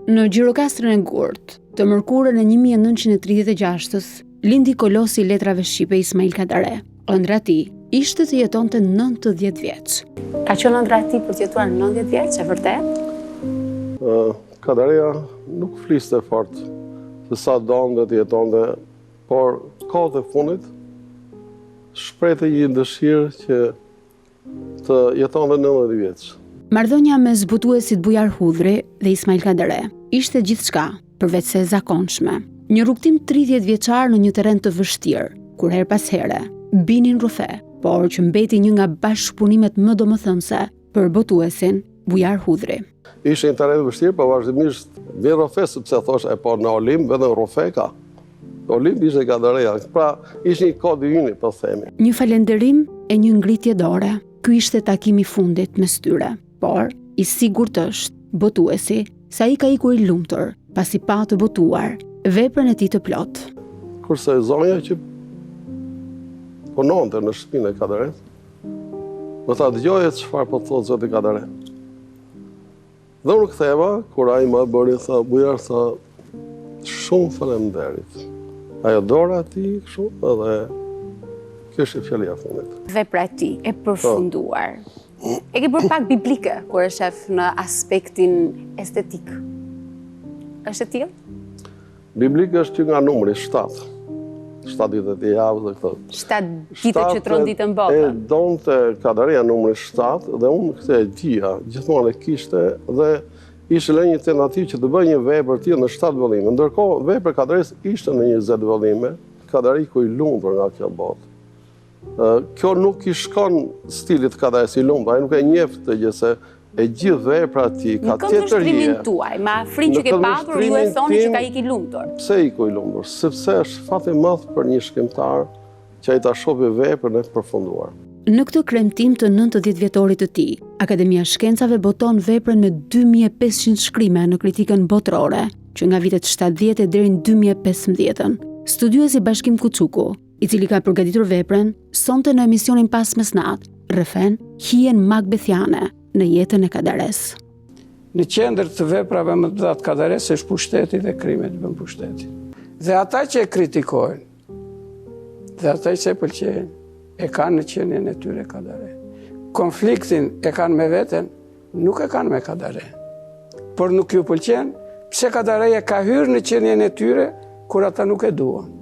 Në Gjirokastrën e Gurt, të mërkurën e 1936-s, lindi kolosi i letrave shqipe Ismail Kadare. Ëndra tij ishte të jetonte 90 vjeç. Ka qenë ëndra tij për të jetuar 90 vjeç, e vërtet? Kadarea nuk fliste fort se sa donte të jetonte, por kohët e fundit shprehte një dëshirë që të jetonte 90 vjeç. Marrëdhënia mes zbutuesit Bujar Hudhri dhe Ismail Kadare ishte gjithçka përveç se e zakonshme. Një rrugtim 30 vjeçar në një terren të vështirë, kur her pas here binin rrufe, por që mbeti një nga bashkëpunimet më domethënëse për botuesin Bujar Hudhri. Ishte një terren vështirë, por vazhdimisht vjen rrufe sepse thosh po në Olimp vetëm rrufe ka. Olimp ishte Kadarea, pra ishte një kod i yni, po themi. Një falënderim e një ngritje dore. Ky ishte takimi i fundit mes tyre. Por, i sigurt është botuesi sa ai ka ikur i lumtur, pasi pa të botuar veprën e tij të plot. Kurse zonja që punonte në shtëpinë e Kadares, më tha dëgjoje çfarë po thotë zoti Kadare. Dhe unë ktheva, kur ai më bëri tha, Bujar tha, shumë faleminderit. Ajo dora ti kështu edhe kjo është fjala e fundit. Vepra e tij e përfunduar. E ke bërë pak biblike kur e shef në aspektin estetik. Është e tillë? Biblike është që nga numri 7. 7 ditët e javës dhe këto. 7 ditët që tron ditën botë. E donte Kadarea numri 7 dhe unë këtë e dija, gjithmonë e kishte dhe ishte lënë një tentativë që të bëj një vepër tillë në 7 vëllime. Ndërkohë vepra e Kadares ishte në 20 vëllime. Kadariku i lumtur nga kjo botë. Kjo nuk i shkon stilit Kadares i lumtur, ai nuk e njeh të gjë se e gjithë vepra e tij ka tjetër hije. Tuaj, me afrin që ke patur, ju e thoni që ka ikur i lumtur. Pse ikur i lumtur? Sepse është fat i madh për një shkrimtar që ai ta shohë veprën e përfunduar. Në këtë kremtim të 90 vjetorit të tij, Akademia e Shkencave boton veprën me 2500 shkrime në kritikën botërore, që nga vitet 70 deri në 2015. Studiuesi Bashkim Kuçuku, i cili ka përgatitur veprën, sonte në emisionin Pas Mesnat, rrëfen hijen magbethiane në jetën e Kadares. Në qendër të veprave më të mëdha të Kadares është pushteti dhe krimet që bën pushteti. Dhe ata që e kritikojnë, dhe ata që e pëlqejnë, e kanë në qenien e tyre Kadare. Konfliktin e kanë me veten, nuk e kanë me Kadare. Por nuk ju pëlqen, pse Kadareja ka hyrë në qenien e tyre kur ata nuk e duan.